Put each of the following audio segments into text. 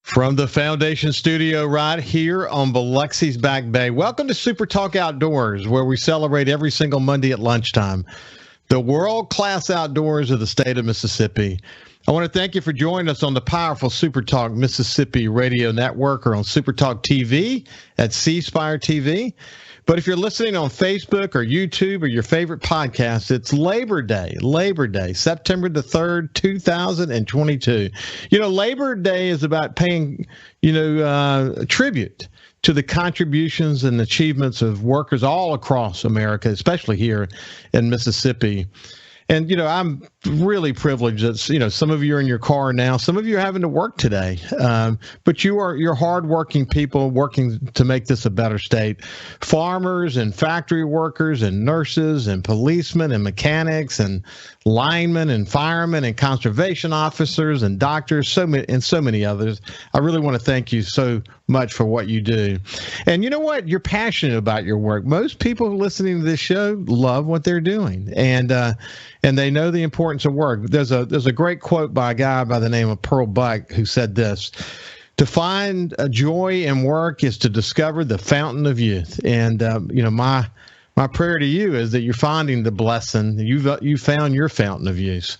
From the Foundation Studio right here on Biloxi's Back Bay. Welcome to Super Talk Outdoors, where we celebrate every single Monday at lunchtime the world-class outdoors of the state of Mississippi. I want to thank you for joining us on the powerful Super Talk Mississippi radio network or on Super Talk TV at C Spire TV. But if you're listening on Facebook or YouTube or your favorite podcast, it's Labor Day, September the 3rd, 2022. You know, Labor Day is about paying, tribute to the contributions and achievements of workers all across America, especially here in Mississippi. And, I'm really privileged that, some of you are in your car now. Some of you are having to work today. But you're hardworking people working to make this a better state. Farmers and factory workers and nurses and policemen and mechanics and linemen and firemen and conservation officers and doctors, so many others. I really want to thank you so much for what you do. And you know what? You're passionate about your work. Most people listening to this show love what they're doing. And they know the importance of work. There's a great quote by a guy by the name of Pearl Buck who said this: "To find a joy in work is to discover the fountain of youth." And my prayer to you is that you're finding the blessing. You found your fountain of youth.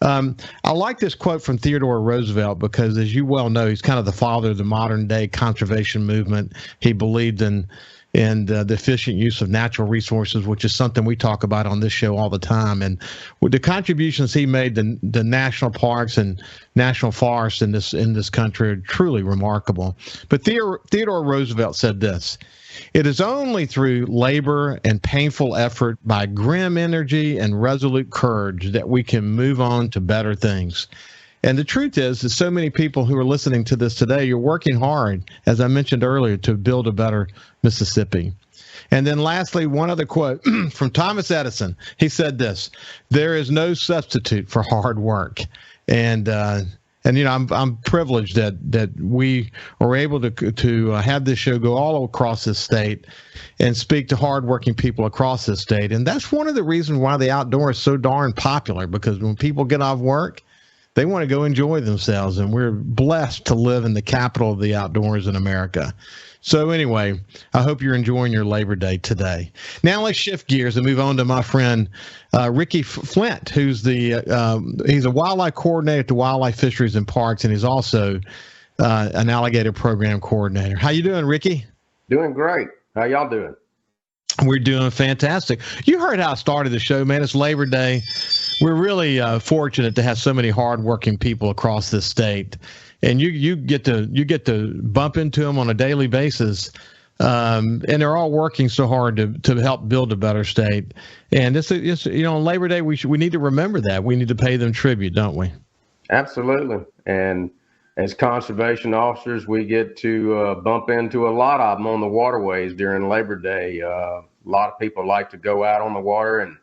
I like this quote from Theodore Roosevelt because, as you well know, he's kind of the father of the modern day conservation movement. He believed in the efficient use of natural resources, which is something we talk about on this show all the time. And with the contributions he made to the national parks and national forests in this country are truly remarkable. But Theodore Roosevelt said this: "It is only through labor and painful effort, by grim energy and resolute courage, that we can move on to better things." And the truth is that so many people who are listening to this today, you're working hard, as I mentioned earlier, to build a better Mississippi. And then lastly, one other quote from Thomas Edison. He said this: "There is no substitute for hard work." And I'm privileged that we are able to have this show go all across this state and speak to hardworking people across this state. And that's one of the reasons why the outdoor is so darn popular, because when people get off work, they want to go enjoy themselves, and we're blessed to live in the capital of the outdoors in America. So anyway, I hope you're enjoying your Labor Day today. Now let's shift gears and move on to my friend Ricky Flint, who's he's a wildlife coordinator at the Wildlife Fisheries and Parks, and he's also an alligator program coordinator. How you doing, Ricky? Doing great. How y'all doing? We're doing fantastic. You heard how I started the show, man. It's Labor Day. We're really fortunate to have so many hardworking people across this state, and you get to bump into them on a daily basis, and they're all working so hard to help build a better state. And it's on Labor Day we need to remember that. We need to pay them tribute, don't we? Absolutely. And as conservation officers, we get to bump into a lot of them on the waterways during Labor Day. A lot of people like to go out on the water and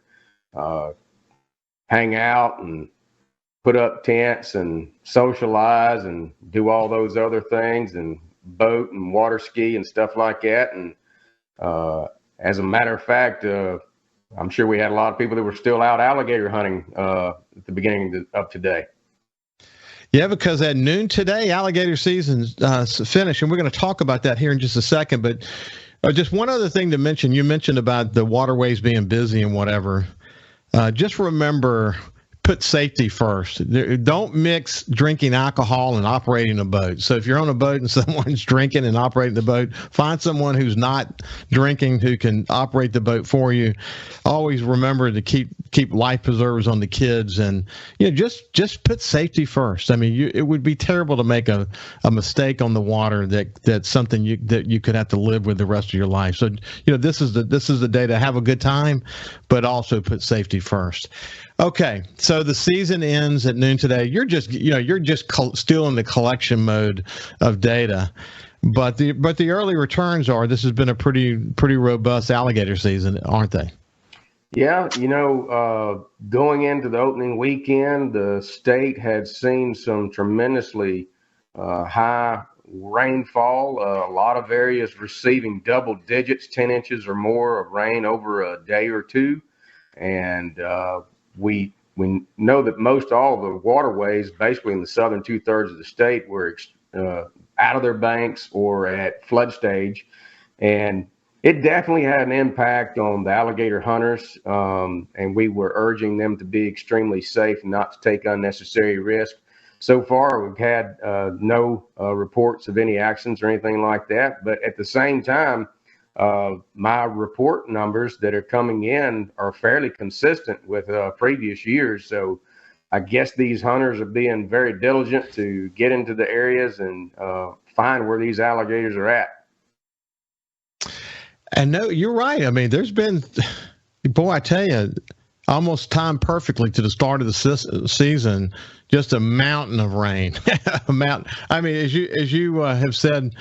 hang out and put up tents and socialize and do all those other things and boat and water ski and stuff like that. And as a matter of fact, I'm sure we had a lot of people that were still out alligator hunting at the beginning of today. Yeah, because at noon today, alligator season's finished, and we're going to talk about that here in just a second. But just one other thing to mention. You mentioned about the waterways being busy and whatever. Just remember, put safety first. Don't mix drinking alcohol and operating a boat. So if you're on a boat and someone's drinking and operating the boat, find someone who's not drinking who can operate the boat for you. Always remember to keep life preservers on the kids, and just put safety first. I mean, it would be terrible to make a mistake on the water that's something that you could have to live with the rest of your life. So this is the day to have a good time, but also put safety first. Okay, so the season ends at noon today. You're just still in the collection mode of data, but the early returns are. This has been a pretty robust alligator season, aren't they? Yeah, going into the opening weekend, the state had seen some tremendously high rainfall. A lot of areas receiving double digits, 10 inches or more of rain over a day or two, and we know that most all of the waterways, basically in the southern 2/3 of the state, were out of their banks or at flood stage. And it definitely had an impact on the alligator hunters. And we were urging them to be extremely safe and not to take unnecessary risk. So far, we've had no reports of any accidents or anything like that. But at the same time, my report numbers that are coming in are fairly consistent with previous years. So I guess these hunters are being very diligent to get into the areas and find where these alligators are at. And no, you're right. I mean, there's been, boy, I tell you, almost timed perfectly to the start of the season, just a mountain of rain. I mean, as you have said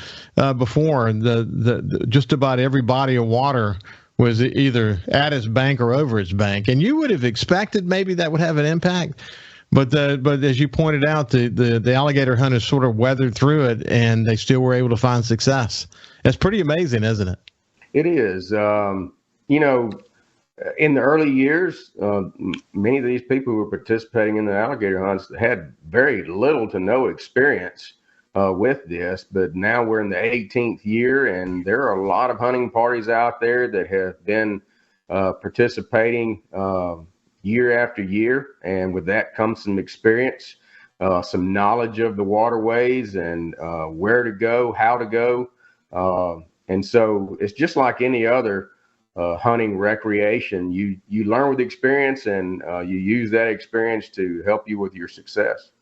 before, the just about every body of water was either at its bank or over its bank, and you would have expected maybe that would have an impact. But as you pointed out, the alligator hunters sort of weathered through it, and they still were able to find success. It's pretty amazing, isn't it? It is. In the early years, many of these people who were participating in the alligator hunts had very little to no experience with this. But now we're in the 18th year, and there are a lot of hunting parties out there that have been participating year after year. And with that comes some experience, some knowledge of the waterways and where to go, how to go. And so it's just like any other hunting recreation. You learn with experience, and you use that experience to help you with your success.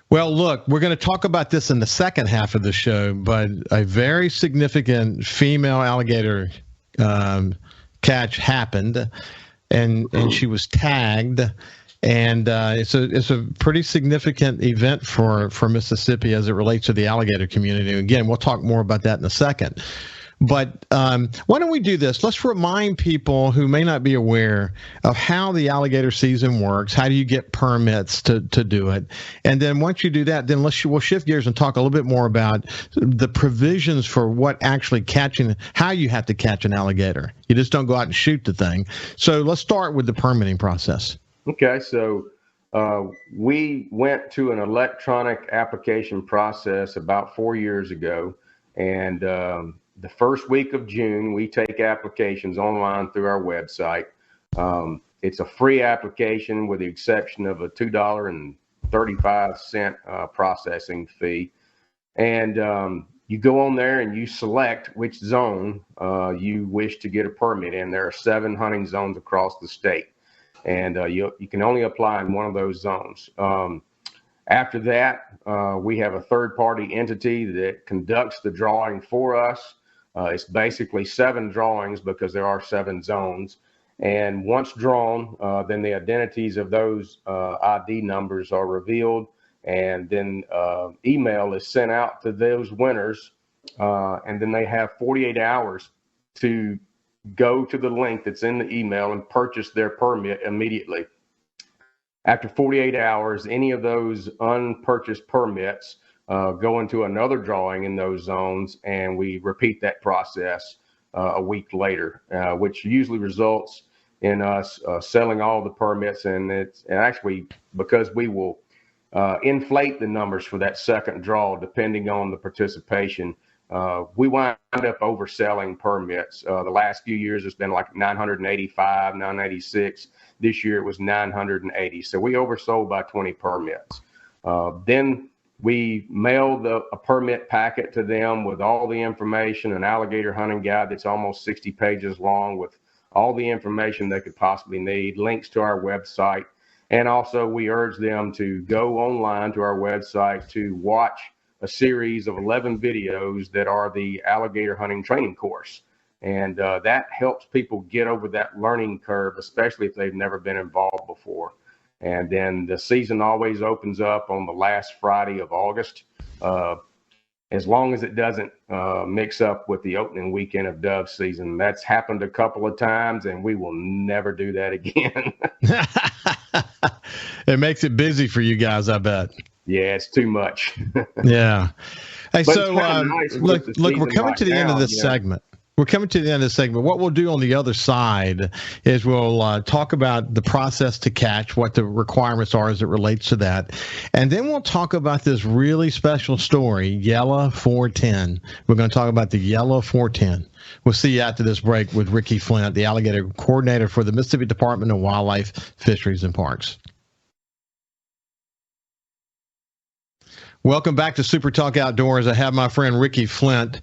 Well, look, we're going to talk about this in the second half of the show, but a very significant female alligator catch happened, and she was tagged. And it's a pretty significant event for Mississippi as it relates to the alligator community. Again, we'll talk more about that in a second. But why don't we do this? Let's remind people who may not be aware of how the alligator season works. How do you get permits to do it? And then once you do that, then we'll shift gears and talk a little bit more about the provisions for what actually how you have to catch an alligator. You just don't go out and shoot the thing. So let's start with the permitting process. Okay, so we went to an electronic application process about 4 years ago, and the first week of June, we take applications online through our website. It's a free application with the exception of a $2.35 processing fee. And you go on there and you select which zone you wish to get a permit in. There are 7 hunting zones across the state. And you can only apply in one of those zones. After that, we have a third-party entity that conducts the drawing for us. It's basically 7 drawings because there are 7 zones. And once drawn, then the identities of those ID numbers are revealed, and then email is sent out to those winners, and then they have 48 hours to go to the link that's in the email and purchase their permit immediately. After 48 hours, any of those unpurchased permits go into another drawing in those zones, and we repeat that process a week later, which usually results in us selling all the permits. And it's actually because we will inflate the numbers for that second draw depending on the participation. We wind up overselling permits. The last few years it's been like 985, 986. This year it was 980. So we oversold by 20 permits. Then we mailed a permit packet to them with all the information, an alligator hunting guide that's almost 60 pages long with all the information they could possibly need, links to our website. And also we urge them to go online to our website to watch a series of 11 videos that are the alligator hunting training course. And that helps people get over that learning curve, especially if they've never been involved before. And then the season always opens up on the last Friday of August, as long as it doesn't mix up with the opening weekend of dove season. That's happened a couple of times, and we will never do that again. It makes it busy for you guys, I bet. Yeah, it's too much. Yeah. Hey, But so nice look, we're coming to the end of this segment. We're coming to the end of this segment. What we'll do on the other side is we'll talk about the process to catch, what the requirements are as it relates to that. And then we'll talk about this really special story, Yellow 410. We're going to talk about the Yellow 410. We'll see you after this break with Ricky Flint, the alligator coordinator for the Mississippi Department of Wildlife, Fisheries, and Parks. Welcome back to Super Talk Outdoors. I have my friend Ricky Flint,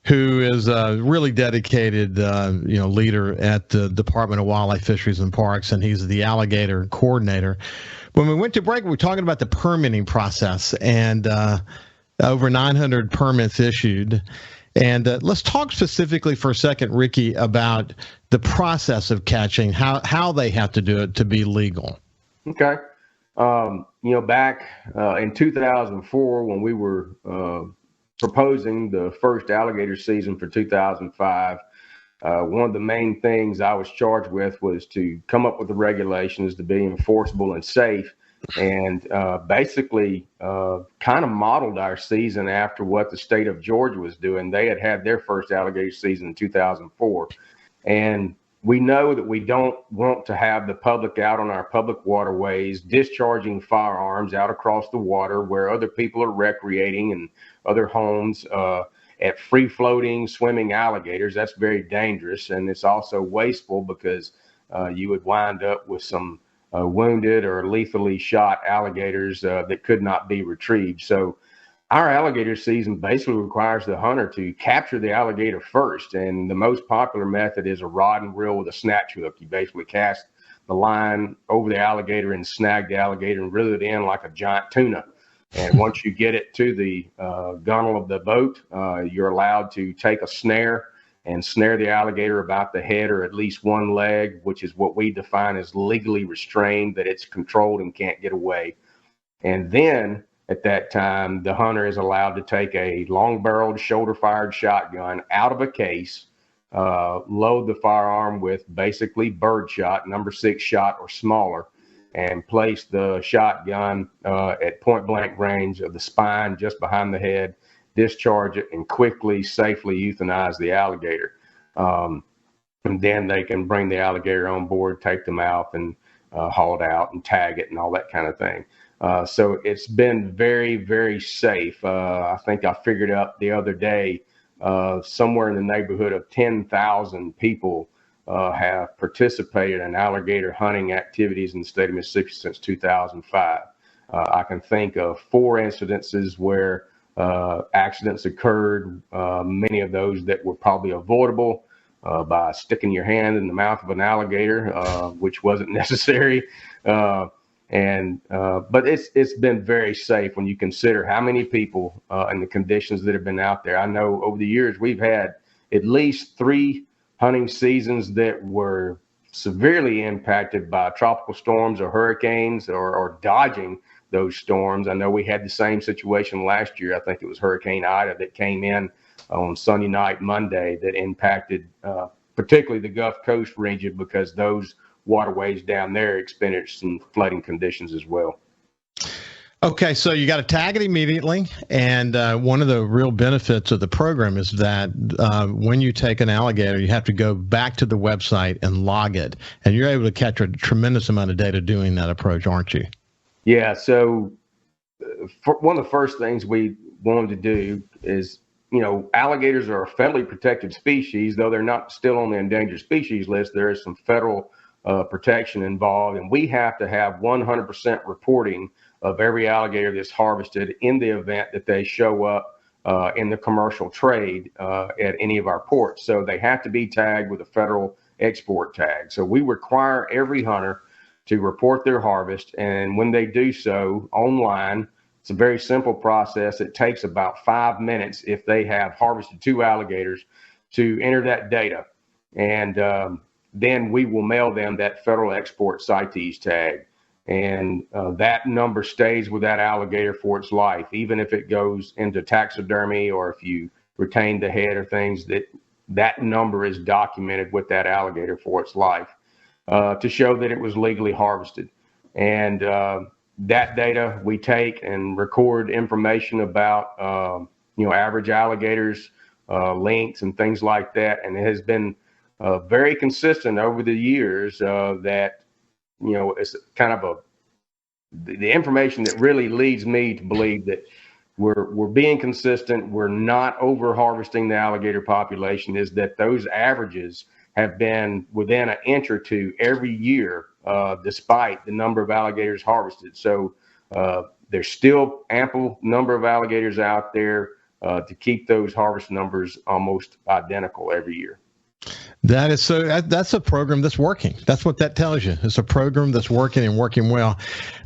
who is a really dedicated, leader at the Department of Wildlife, Fisheries, and Parks, and he's the alligator coordinator. When we went to break, we were talking about the permitting process and over 900 permits issued. And let's talk specifically for a second, Ricky, about the process of catching, how they have to do it to be legal. Okay. Back in 2004, when we were proposing the first alligator season for 2005, one of the main things I was charged with was to come up with the regulations to be enforceable and safe, and basically kind of modeled our season after what the state of Georgia was doing. They had their first alligator season in 2004, and we know that we don't want to have the public out on our public waterways discharging firearms out across the water where other people are recreating and other homes at free-floating, swimming alligators. That's very dangerous, and it's also wasteful because you would wind up with some wounded or lethally shot alligators that could not be retrieved. So our alligator season basically requires the hunter to capture the alligator first, and the most popular method is a rod and reel with a snatch hook. You basically cast the line over the alligator and snag the alligator and reel it in like a giant tuna. And once you get it to the gunnel of the boat, you're allowed to take a snare and snare the alligator about the head or at least one leg, which is what we define as legally restrained, that it's controlled and can't get away. And then at that time, the hunter is allowed to take a long-barreled, shoulder-fired shotgun out of a case, load the firearm with basically birdshot, number 6 shot or smaller, and place the shotgun at point-blank range of the spine just behind the head, discharge it, and quickly, safely euthanize the alligator. And then they can bring the alligator on board, take them out, and haul it out and tag it and all that kind of thing. So it's been very, very safe. I think I figured out the other day, somewhere in the neighborhood of 10,000 people have participated in alligator hunting activities in the state of Mississippi since 2005. I can think of 4 incidences where accidents occurred, many of those that were probably avoidable by sticking your hand in the mouth of an alligator, which wasn't necessary. But it's been very safe when you consider how many people and the conditions that have been out there. I know over the years we've had at least 3 hunting seasons that were severely impacted by tropical storms or hurricanes or dodging those storms. I know we had the same situation last year. I think it was Hurricane Ida that came in on Sunday night, Monday, that impacted particularly the Gulf Coast region because those waterways down there experienced some flooding conditions as well. Okay, so you got to tag it immediately, and one of the real benefits of the program is that when you take an alligator, you have to go back to the website and log it, and you're able to capture a tremendous amount of data doing that approach, aren't you? Yeah, so one of the first things we wanted to do is, alligators are a federally protected species, though they're not still on the endangered species list. There is some federal protection involved, and we have to have 100% reporting of every alligator that's harvested in the event that they show up in the commercial trade at any of our ports. So they have to be tagged with a federal export tag. So we require every hunter to report their harvest, and when they do so online, it's a very simple process. It takes about 5 minutes if they have harvested 2 alligators to enter that data, and then we will mail them that federal export CITES tag. And that number stays with that alligator for its life, even if it goes into taxidermy or if you retain the head or things, that number is documented with that alligator for its life to show that it was legally harvested. And that data we take and record information about, average alligators lengths and things like that. And it has been very consistent over the years that, it's kind of the information that really leads me to believe that we're being consistent. We're not over harvesting the alligator population, is that those averages have been within an inch or two every year, despite the number of alligators harvested. So there's still ample number of alligators out there to keep those harvest numbers almost identical every year. That is that's a program that's working. That's what that tells you. It's a program that's working and working well.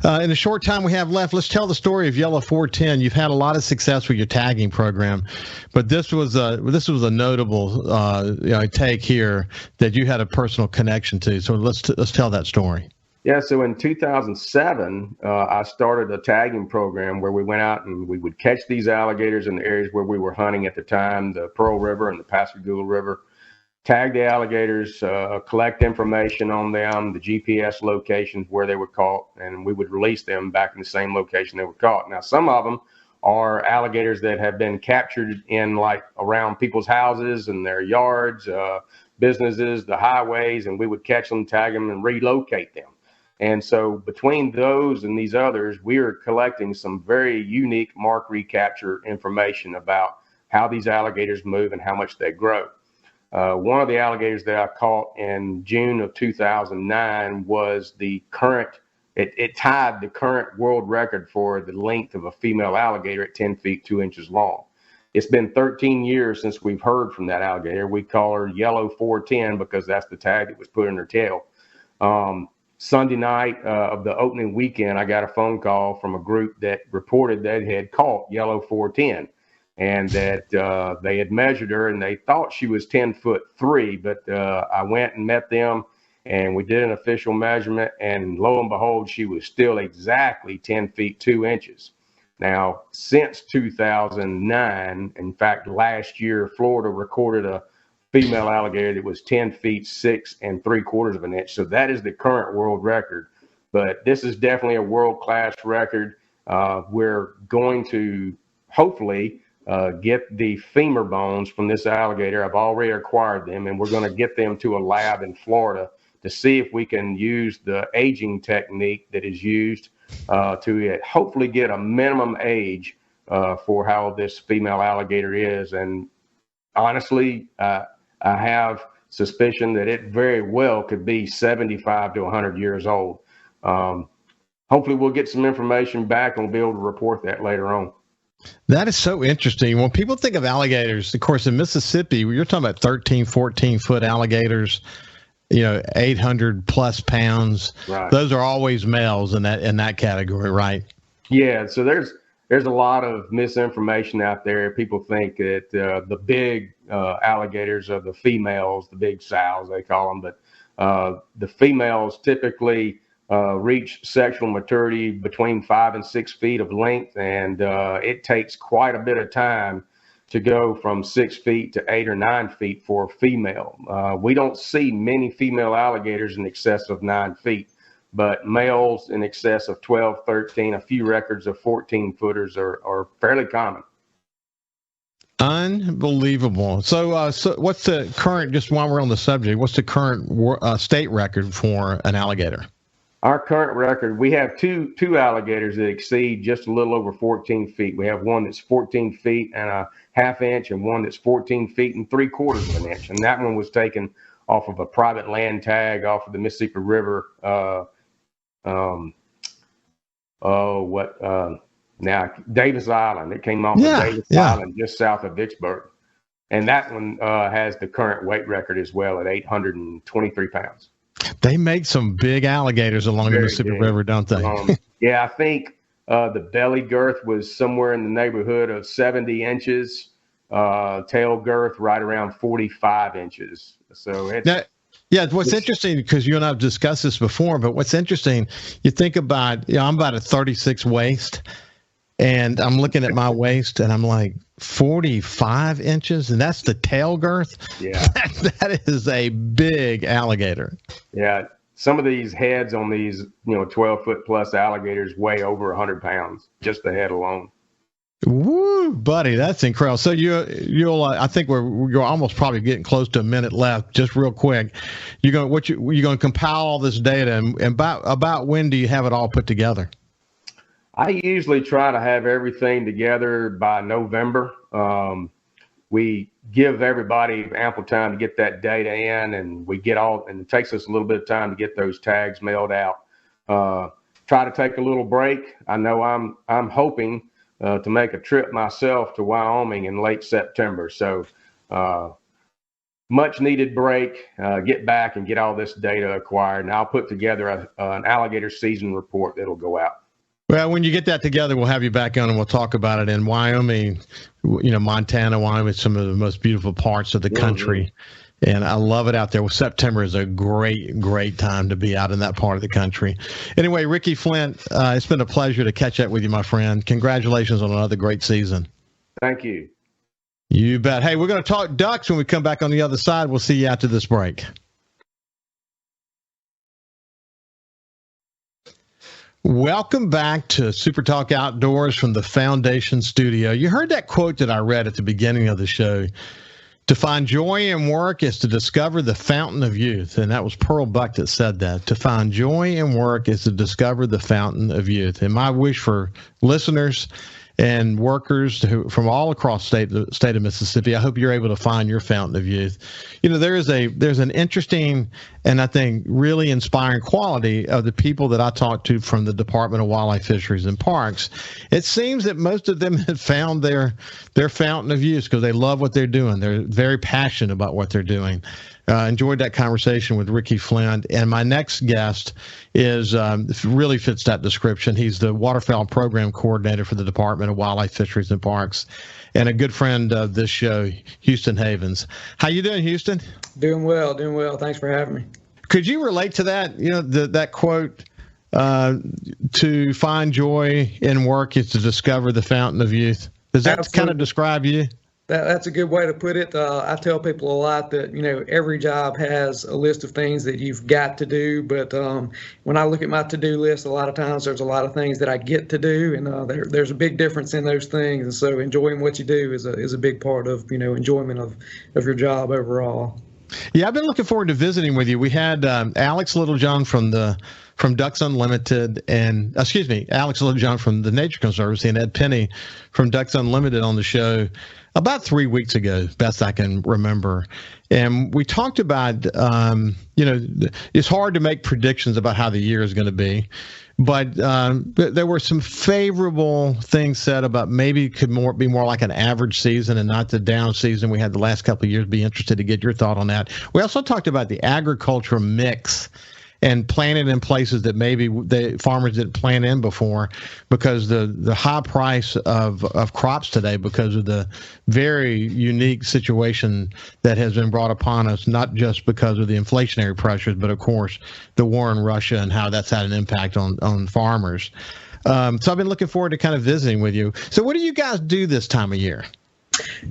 In the short time we have left, let's tell the story of Yellow 410. You've had a lot of success with your tagging program, but this was a notable take here that you had a personal connection to. So let's tell that story. Yeah, so in 2007, I started a tagging program where we went out and we would catch these alligators in the areas where we were hunting at the time, the Pearl River and the Pascagoula River. Tag the alligators, collect information on them, the GPS locations where they were caught, and we would release them back in the same location they were caught. Now, some of them are alligators that have been captured in like around people's houses and their yards, businesses, the highways, and we would catch them, tag them, and relocate them. And so between those and these others, we are collecting some very unique mark recapture information about how these alligators move and how much they grow. One of the alligators that I caught in June of 2009 was it tied the current world record for the length of a female alligator at 10 feet, 2 inches long. It's been 13 years since we've heard from that alligator. We call her Yellow 410 because that's the tag that was put in her tail. Sunday night of the opening weekend, I got a phone call from a group that reported they had caught Yellow 410. And that they had measured her and they thought she was 10'3", but I went and met them and we did an official measurement, and lo and behold, she was still exactly 10 feet 2 inches. Now, since 2009, in fact, last year, Florida recorded a female alligator that was 10 feet 6 3/4 inches. So that is the current world record, but this is definitely a world-class record. We're going to hopefully get the femur bones from this alligator. I've already acquired them, and we're going to get them to a lab in Florida to see if we can use the aging technique that is used to hopefully get a minimum age for how this female alligator is. And honestly, I have suspicion that it very well could be 75 to 100 years old. Hopefully we'll get some information back and we'll be able to report that later on. That is so interesting. When people think of alligators, of course, in Mississippi, you're talking about 13, 14-foot alligators, 800 plus pounds. Right. Those are always males in that category, right? Yeah. So there's a lot of misinformation out there. People think that the big alligators are the females, the big sows, they call them. But the females typically reach sexual maturity between 5 and 6 feet of length, and it takes quite a bit of time to go from 6 feet to 8 or 9 feet for a female. We don't see many female alligators in excess of 9 feet, but males in excess of 12, 13, a few records of 14-footers are fairly common. Unbelievable. So what's the current, just while we're on the subject, what's the current state record for an alligator? Our current record, we have two alligators that exceed just a little over 14 feet. We have one that's 14 feet and a half inch and one that's 14 feet and 3/4 inches. And that one was taken off of a private land tag off of the Mississippi River. Davis Island. It came off of Davis Island just south of Vicksburg. And that one has the current weight record as well at 823 pounds. They make some big alligators along the Mississippi River, don't they? Yeah, I think the belly girth was somewhere in the neighborhood of 70 inches, tail girth right around 45 inches. So what's interesting, because you and I have discussed this before, but what's interesting, you think about, I'm about a 36 waist, and I'm looking at my waist, and I'm like, 45 inches, and that's the tail girth? Yeah. That is a big alligator. Yeah. Some of these heads on these, 12-foot plus alligators weigh over 100 pounds, just the head alone. Woo, buddy, that's incredible. So you'll I think you're almost probably getting close to a minute left. Just real quick, you're going to compile all this data, and about when do you have it all put together? I usually try to have everything together by November. We give everybody ample time to get that data in, and and it takes us a little bit of time to get those tags mailed out. Try to take a little break. I know I'm hoping to make a trip myself to Wyoming in late September. So much needed break, get back and get all this data acquired. And I'll put together an alligator season report that'll go out. Well, when you get that together, we'll have you back on and we'll talk about it. In Wyoming, Montana, Wyoming, some of the most beautiful parts of the country. And I love it out there. Well, September is a great, great time to be out in that part of the country. Anyway, Ricky Flint, it's been a pleasure to catch up with you, my friend. Congratulations on another great season. Thank you. You bet. Hey, we're going to talk ducks when we come back on the other side. We'll see you after this break. Welcome back to Super Talk Outdoors from the Foundation Studio. You heard that quote that I read at the beginning of the show. To find joy in work is to discover the fountain of youth. And that was Pearl Buck that said that. To find joy in work is to discover the fountain of youth. And my wish for listeners and workers from all across the state of Mississippi, I hope you're able to find your fountain of youth. There's an interesting and I think really inspiring quality of the people that I talked to from the Department of Wildlife, Fisheries, and Parks. It seems that most of them have found their fountain of youth because they love what they're doing. They're very passionate about what they're doing. Enjoyed that conversation with Ricky Flint. And my next guest really fits that description. He's the Waterfowl Program Coordinator for the Department of Wildlife, Fisheries, and Parks, and a good friend of this show, Houston Havens. How you doing, Houston? Doing well. Thanks for having me. Could you relate to that? That quote, to find joy in work is to discover the fountain of youth. Does that kind of describe you? That's a good way to put it. I tell people a lot that, every job has a list of things that you've got to do. But when I look at my to-do list, a lot of times there's a lot of things that I get to do. And there's a big difference in those things. And so enjoying what you do is a big part of, enjoyment of your job overall. Yeah, I've been looking forward to visiting with you. We had Alex Littlejohn from Ducks Unlimited Alex Littlejohn from the Nature Conservancy and Ed Penny from Ducks Unlimited on the show about 3 weeks ago, best I can remember. And we talked about, it's hard to make predictions about how the year is going to be, but there were some favorable things said about maybe it could be more like an average season and not the down season we had the last couple of years. Be interested to get your thought on that. We also talked about the agricultural mix and planting in places that maybe the farmers didn't plant in before because the high price of crops today because of the very unique situation that has been brought upon us, not just because of the inflationary pressures, but of course the war in Russia and how that's had an impact on farmers. So I've been looking forward to kind of visiting with you. So what do you guys do this time of year?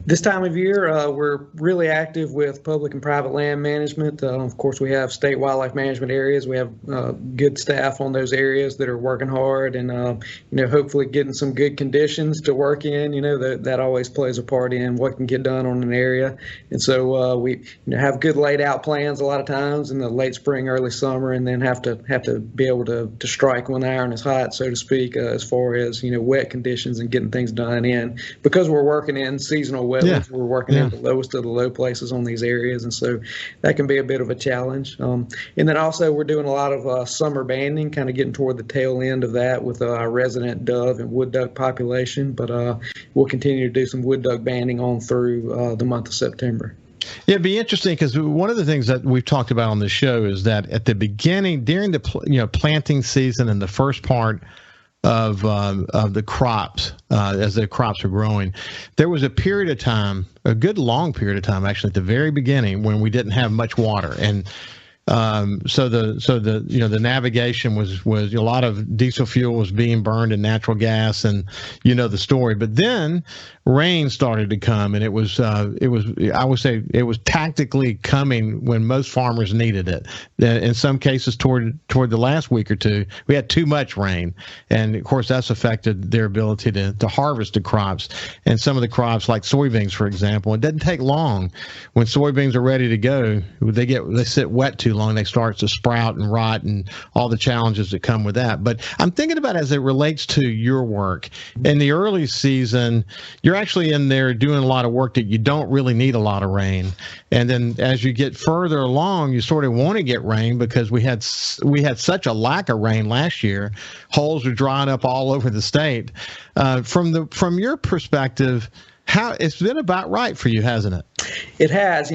This time of year, we're really active with public and private land management. Of course, we have state wildlife management areas. We have good staff on those areas that are working hard and, hopefully getting some good conditions to work in. That always plays a part in what can get done on an area. And so we have good laid out plans a lot of times in the late spring, early summer, and then have to be able to strike when the iron is hot, so to speak, as far as, wet conditions and getting things done in. Because we're working in seasonal wetlands, we're working in the lowest of the low places on these areas, and so that can be a bit of a challenge. And then also we're doing a lot of summer banding, kind of getting toward the tail end of that with our resident dove and wood duck population, but we'll continue to do some wood duck banding on through the month of September. Yeah, it'd be interesting because one of the things that we've talked about on the show is that at the beginning, during the planting season and the first part of the crops, as the crops are growing, there was a period of time, a good long period of time actually at the very beginning when we didn't have much water. And So the navigation was a lot of diesel fuel was being burned and natural gas, and the story. But then rain started to come, and it was I would say it was tactically coming when most farmers needed it. In some cases, toward the last week or two, we had too much rain, and of course that's affected their ability to harvest the crops. And some of the crops, like soybeans, for example, it doesn't take long when soybeans are ready to go. They sit wet too long, they start to sprout and rot, and all the challenges that come with that. But I'm thinking about as it relates to your work in the early season, you're actually in there doing a lot of work that you don't really need a lot of rain. And then as you get further along, you sort of want to get rain because we had such a lack of rain last year. Holes are drying up all over the state. From your perspective, how it's been about right for you, hasn't it? It has.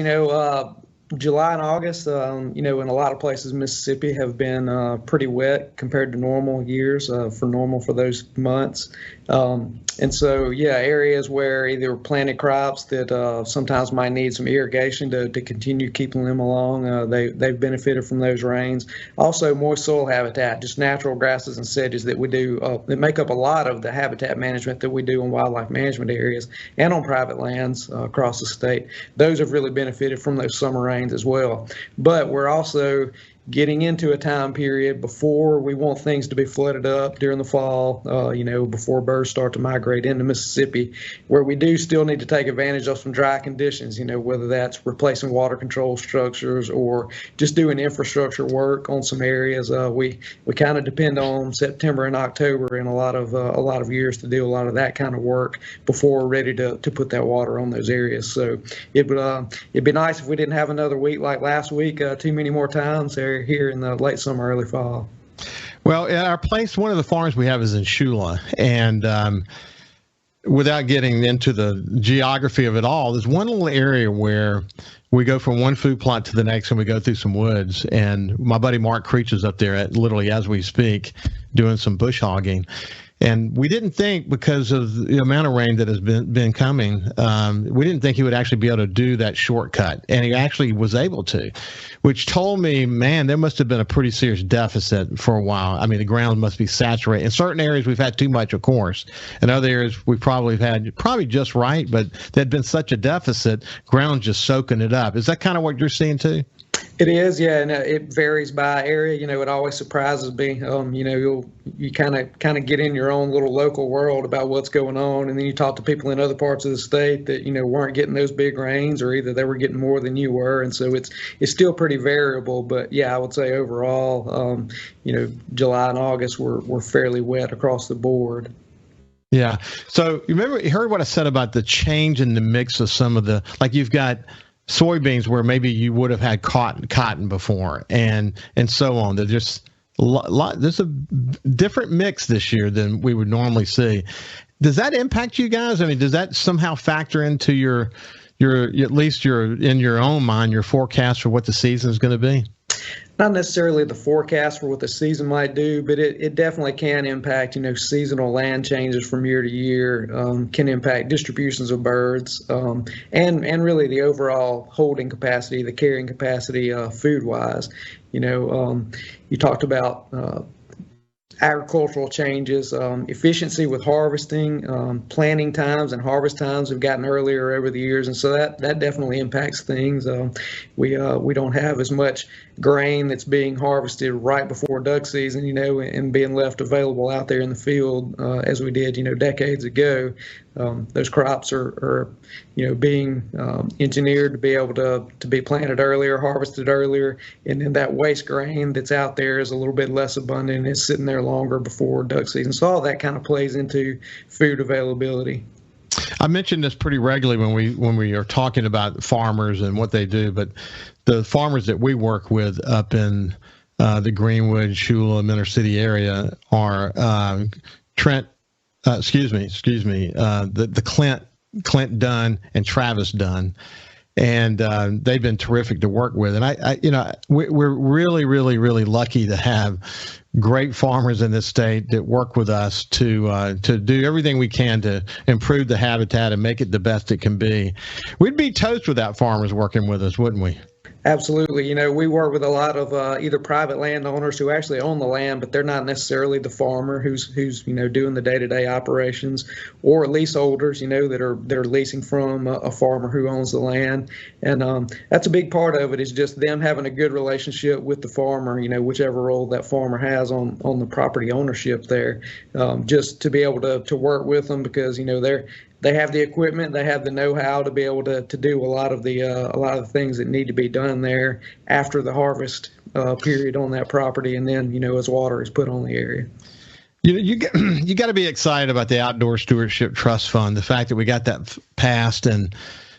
July and August, in a lot of places, Mississippi have been pretty wet compared to normal years for those months. And so, areas where either planted crops that sometimes might need some irrigation to continue keeping them along, they've benefited from those rains. Also, moist soil habitat, just natural grasses and sedges that we do that make up a lot of the habitat management that we do in wildlife management areas and on private lands across the state. Those have really benefited from those summer rains as well. But we're also getting into a time period before we want things to be flooded up during the fall, before birds start to migrate into Mississippi, where we do still need to take advantage of some dry conditions, whether that's replacing water control structures or just doing infrastructure work on some areas. We kind of depend on September and October in a lot of years to do a lot of that kind of work before we're ready to put that water on those areas. So it'd be nice if we didn't have another week like last week, too many more times there here in the late summer, early fall. Well, at our place, one of the farms we have is in Shula, and without getting into the geography of it all, there's one little area where we go from one food plot to the next, and we go through some woods. And my buddy Mark Creech is up there literally as we speak, doing some bush hogging. And we didn't think, because of the amount of rain that has been coming, we didn't think he would actually be able to do that shortcut. And he actually was able to, which told me, man, there must have been a pretty serious deficit for a while. I mean, the ground must be saturated. In certain areas, we've had too much, of course. In other areas, we probably had just right, but there'd been such a deficit, ground just soaking it up. Is that kind of what you're seeing too? It is, yeah, and it varies by area. It always surprises me. You kind of get in your own little local world about what's going on, and then you talk to people in other parts of the state that weren't getting those big rains, or either they were getting more than you were, and so it's still pretty variable. But yeah, I would say overall, July and August were fairly wet across the board. Yeah. So you heard what I said about the change in the mix of some of the, like you've got soybeans where maybe you would have had cotton before, and so on. There's just there's a different mix this year than we would normally see. Does that impact you guys? I mean, does that somehow factor into your at least in your own mind, your forecast for what the season is going to be? Not necessarily the forecast for what the season might do, but it definitely can impact, seasonal land changes from year to year, can impact distributions of birds, and really the overall holding capacity, the carrying capacity food-wise. You talked about agricultural changes, efficiency with harvesting, planting times and harvest times have gotten earlier over the years, and so that definitely impacts things. We don't have as much grain that's being harvested right before duck season, and being left available out there in the field as we did, decades ago. Those crops are being engineered to be able to be planted earlier, harvested earlier, and then that waste grain that's out there is a little bit less abundant and it's sitting there longer before duck season. So all that kind of plays into food availability. I mention this pretty regularly when we are talking about farmers and what they do, but the farmers that we work with up in the Greenwood, Shula, Miller City area are the Clint Dunn and Travis Dunn, and they've been terrific to work with. And we're really, really, really lucky to have great farmers in this state that work with us to do everything we can to improve the habitat and make it the best it can be. We'd be toast without farmers working with us, wouldn't we? Absolutely. We work with a lot of either private landowners who actually own the land, but they're not necessarily the farmer who's doing the day-to-day operations, or leaseholders, that are leasing from a farmer who owns the land. And that's a big part of it, is just them having a good relationship with the farmer, whichever role that farmer has on the property ownership there, just to be able to work with them, because they have the equipment, they have the know-how to be able to do a lot of the things that need to be done there after the harvest period on that property, and then as water is put on the area. You got to be excited about the Outdoor Stewardship Trust Fund. The fact that we got that passed, and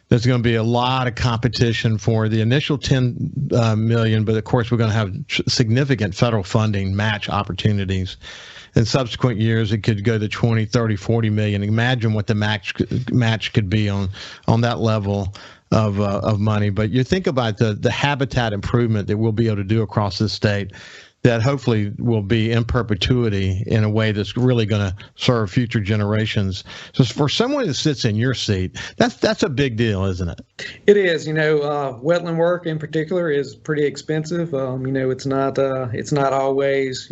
there's going to be a lot of competition for the initial $10 million, but of course we're going to have significant federal funding match opportunities. In subsequent years, it could go to 20, 30, 40 million. Imagine what the match could be on that level of money. But you think about the habitat improvement that we'll be able to do across this state, that hopefully will be in perpetuity in a way that's really going to serve future generations. So for someone that sits in your seat, that's a big deal, isn't it? It is. Wetland work in particular is pretty expensive. It's not always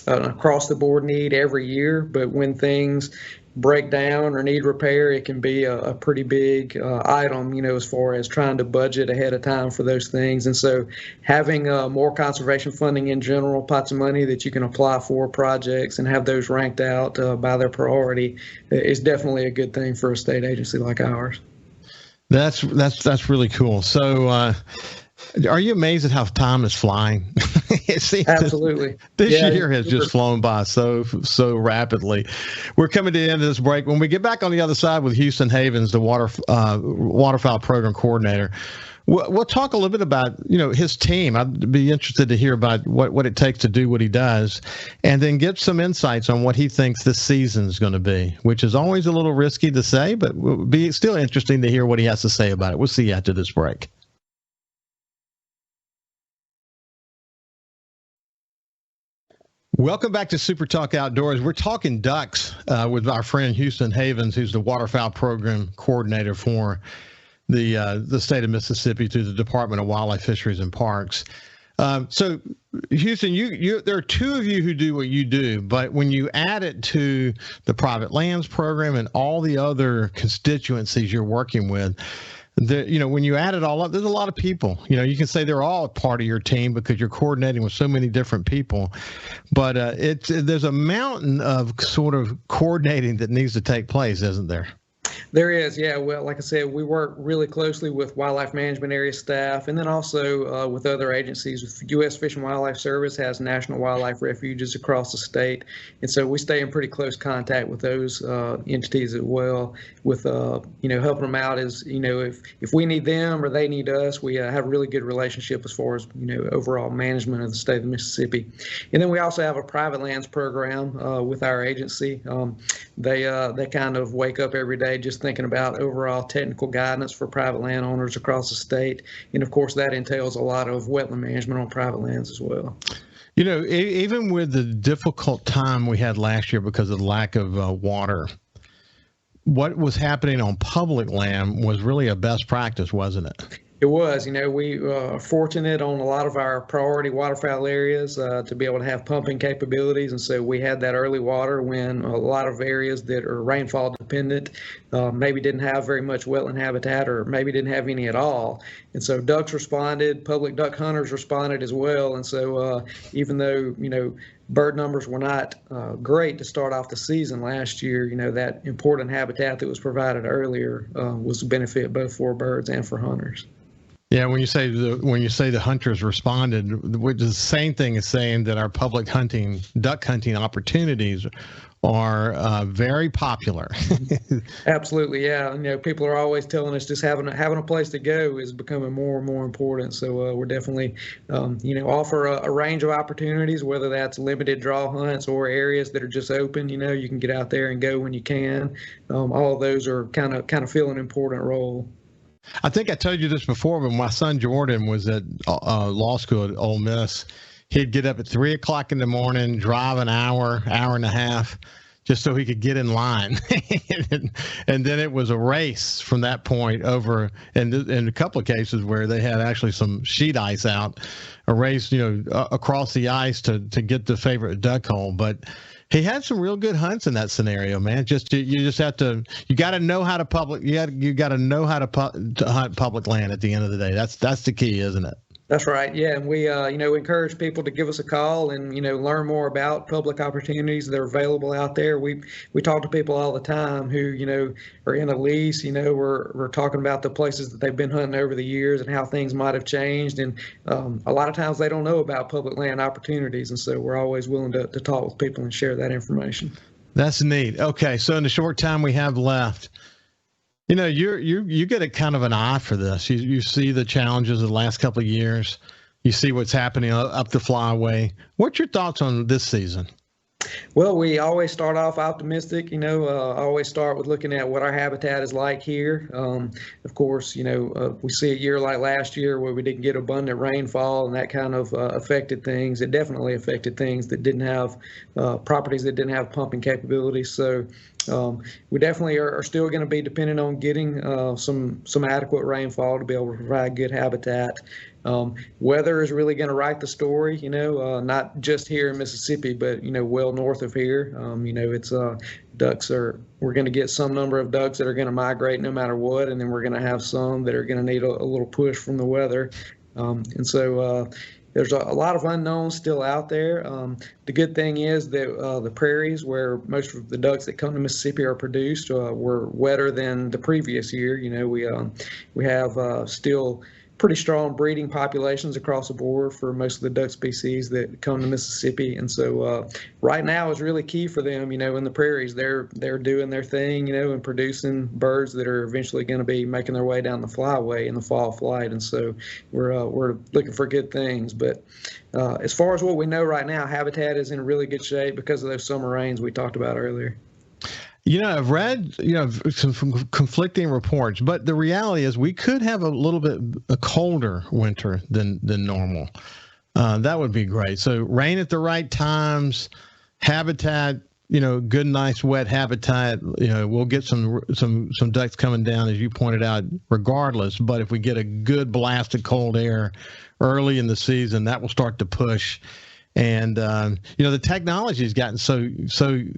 an across the board need every year, but when things break down or need repair, it can be a pretty big item, as far as trying to budget ahead of time for those things. And so having more conservation funding in general, pots of money that you can apply for projects and have those ranked out by their priority, is definitely a good thing for a state agency like ours. That's really cool. So are you amazed at how time is flying? Absolutely. This year has just flown by so rapidly. We're coming to the end of this break. When we get back on the other side with Houston Havens, the waterfowl program coordinator, we'll talk a little bit about his team. I'd be interested to hear about what it takes to do what he does, and then get some insights on what he thinks this season is going to be, which is always a little risky to say, but will be still interesting to hear what he has to say about it. We'll see you after this break. Welcome back to Super Talk Outdoors. We're talking ducks with our friend Houston Havens, who's the waterfowl program coordinator for the state of Mississippi through the Department of Wildlife, Fisheries, and Parks. So, Houston, there are two of you who do what you do, but when you add it to the private lands program and all the other constituencies you're working with, when you add it all up, there's a lot of people. You can say they're all part of your team because you're coordinating with so many different people. But there's a mountain of sort of coordinating that needs to take place, isn't there? There is, yeah. Well, like I said, we work really closely with wildlife management area staff, and then also with other agencies. U.S. Fish and Wildlife Service has national wildlife refuges across the state, and so we stay in pretty close contact with those entities as well, with helping them out as if we need them or they need us. We have a really good relationship as far as overall management of the state of Mississippi. And then we also have a private lands program with our agency. They kind of wake up every day just thinking about overall technical guidance for private landowners across the state. And of course, that entails a lot of wetland management on private lands as well. Even with the difficult time we had last year because of the lack of water, what was happening on public land was really a best practice, wasn't it? It was. We are fortunate on a lot of our priority waterfowl areas to be able to have pumping capabilities. And so we had that early water when a lot of areas that are rainfall dependent maybe didn't have very much wetland habitat, or maybe didn't have any at all. And so ducks responded, public duck hunters responded as well. And so even though, bird numbers were not great to start off the season last year, that important habitat that was provided earlier was a benefit both for birds and for hunters. Yeah, when you say the hunters responded, which is the same thing as saying that our public duck hunting opportunities are very popular. Absolutely, yeah. People are always telling us just having a place to go is becoming more and more important. So we're definitely, offer a range of opportunities, whether that's limited draw hunts or areas that are just open. You can get out there and go when you can. All of those are kind of fill an important role. I think I told you this before, but my son Jordan was at law school at Ole Miss. He'd get up at 3 o'clock in the morning, drive an hour and a half just so he could get in line. And then it was a race from that point over, and in a couple of cases where they had actually some sheet ice out, a race, across the ice to get the favorite duck hole. But he had some real good hunts in that scenario, man. You just have to, you got to know how to you got to know how to hunt public land at the end of the day. That's the key, isn't it? That's right. Yeah. And we, encourage people to give us a call and, learn more about public opportunities that are available out there. We talk to people all the time who, are in a lease, we're talking about the places that they've been hunting over the years and how things might have changed. And a lot of times they don't know about public land opportunities. And so we're always willing to talk with people and share that information. That's neat. Okay. So in the short time we have left, you get a kind of an eye for this. You see the challenges of the last couple of years. You see what's happening up the flyway. What's your thoughts on this season? Well, we always start off optimistic. I always start with looking at what our habitat is like here. Of course, we see a year like last year where we didn't get abundant rainfall, and that kind of affected things. It definitely affected things that didn't have properties that didn't have pumping capabilities. So we definitely are still going to be dependent on getting some adequate rainfall to be able to provide good habitat. Weather is really going to write the story, not just here in Mississippi, but, well north of here. We're going to get some number of ducks that are going to migrate no matter what, and then we're going to have some that are going to need a little push from the weather. And so there's a lot of unknowns still out there. The good thing is that the prairies where most of the ducks that come to Mississippi are produced were wetter than the previous year. We have still pretty strong breeding populations across the board for most of the duck species that come to Mississippi. And so right now is really key for them, in the prairies. They're doing their thing, and producing birds that are eventually going to be making their way down the flyway in the fall flight. And so we're looking for good things. But as far as what we know right now, habitat is in really good shape because of those summer rains we talked about earlier. I've read, some conflicting reports, but the reality is we could have a little bit a colder winter than normal. That would be great. So rain at the right times, habitat, good, nice, wet habitat. We'll get some ducks coming down, as you pointed out, regardless. But if we get a good blast of cold air early in the season, that will start to push. And, the technology has gotten so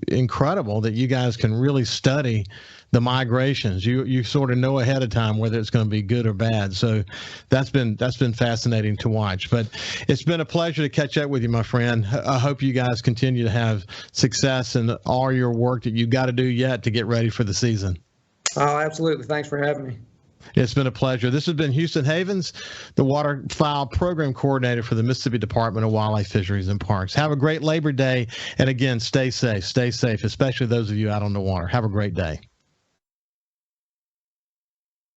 incredible that you guys can really study the migrations. You sort of know ahead of time whether it's going to be good or bad. So that's been fascinating to watch. But it's been a pleasure to catch up with you, my friend. I hope you guys continue to have success in all your work that you got to do yet to get ready for the season. Oh, absolutely. Thanks for having me. It's been a pleasure. This has been Houston Havens, the Waterfowl Program Coordinator for the Mississippi Department of Wildlife, Fisheries, and Parks. Have a great Labor Day. And again, stay safe, especially those of you out on the water. Have a great day.